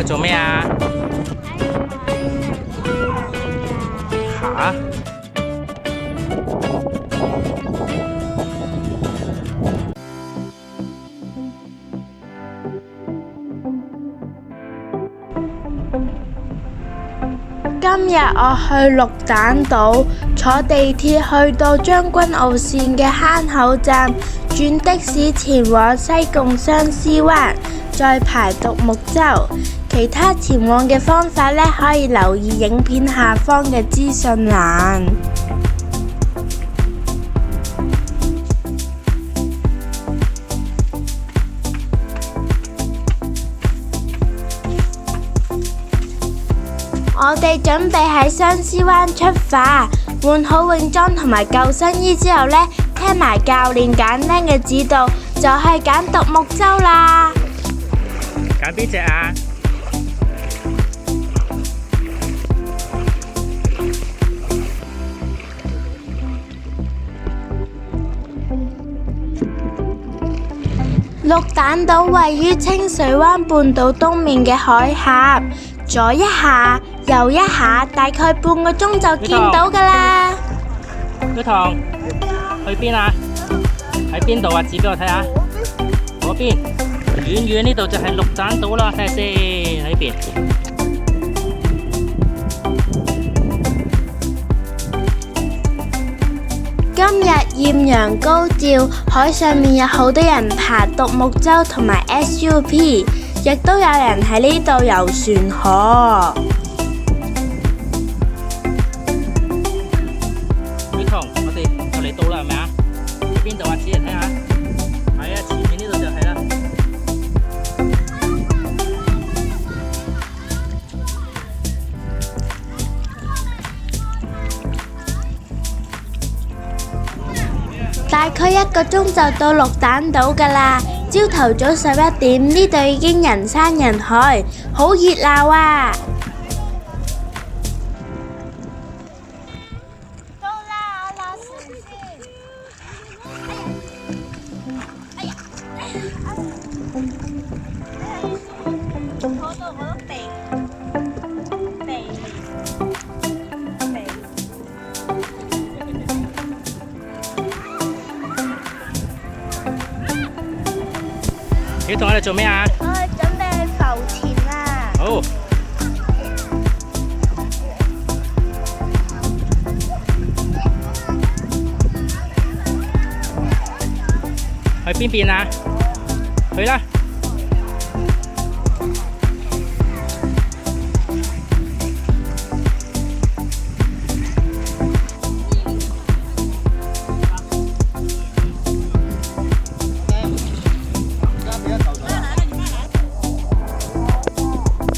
喺度做咩啊？吓？今日我去綠蛋島，坐地鐵去到將軍澳線嘅坑口站，轉的士前往西貢相思灣，再排獨木舟。其他前往嘅方法呢，可以留意影片下方嘅資訊欄。我哋準備喺相思灣出發，換好泳裝同埋救生衣之後呢，聽埋教練簡單嘅指導，就係揀獨木舟啦。揀邊隻啊？綠蛋島位於清水灣半島東面嘅海峽，左一下，右一下，大概半個鐘就見到㗎啦。小彤，去邊啊？喺邊度啊？指俾我睇下。嗰邊，遠遠呢度就係綠蛋島啦，睇下先，喺呢邊。今日豔陽高照，海上面有好多人爬獨木舟同埋 SUP， 亦都有人喺呢度遊船河。小彤，我哋就嚟到啦，係咪啊？喺邊度啊？指嚟睇下。係啊，前面呢度就係啦。大概1個鐘就到綠蛋島㗎啦。朝頭早11點，呢度已經人山人海，好熱鬧啊！到啦，我攞船先。哎呀！好到我都避。小彤喺度做咩啊？我哋準備去浮潛啦。好。去邊邊啊？去啦！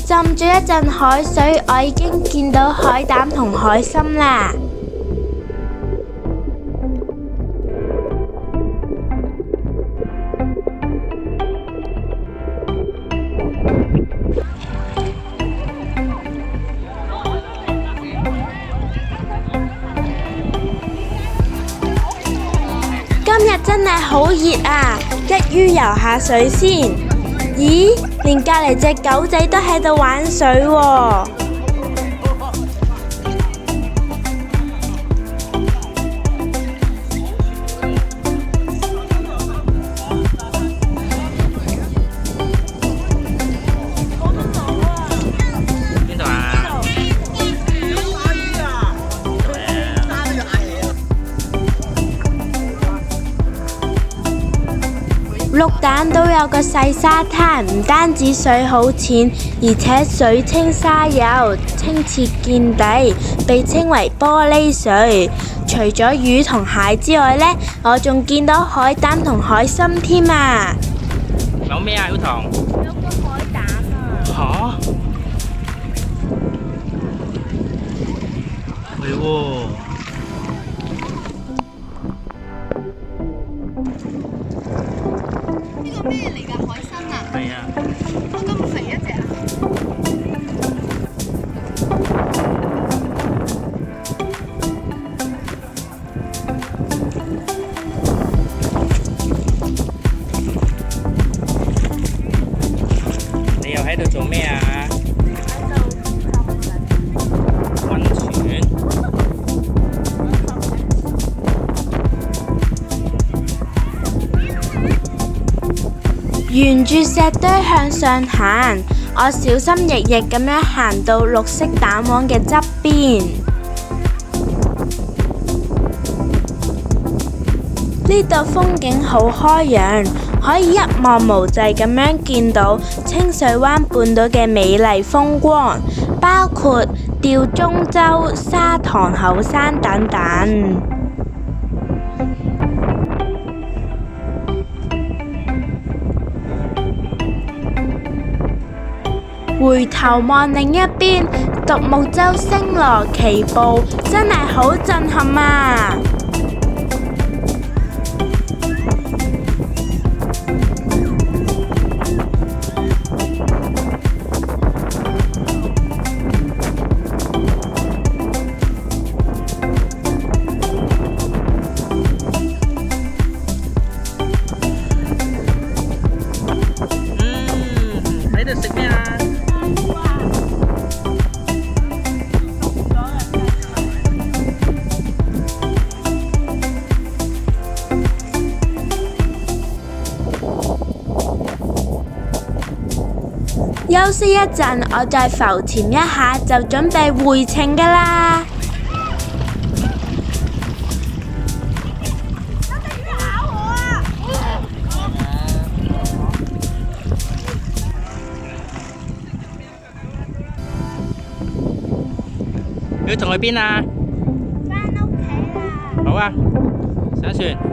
浸咗一陣海水，我已經見到海膽同海參啦。今日真係好熱啊！一於游下水先。咦？連隔離隻狗仔都喺度玩水喎。邊度啊？綠蛋島有個細沙灘，唔單止水好淺，而且水清沙幼，清澈見底，被稱為玻璃水。除咗魚同蟹之外呢，我仲見到海膽同海參添啊！有咩啊，小彤？有個海膽啊！嚇？係喎。咩嚟㗎？海參啊？係啊。我咁肥一隻啊！你又喺度做咩啊？沿住石堆向上行，我小心翼翼咁樣行到綠色蛋黃嘅側邊。呢度風景好開揚，可以一望無際咁樣見到清水灣半島嘅美麗風光，包括吊鐘洲、沙塘口山等等。回頭望另一邊，獨木舟星羅棋布，真係好震撼啊！喺度食咩啊？休息一陣，我再浮潛一下，就準備回程㗎啦。要同去邊啊？返屋企啦。好啊，上船。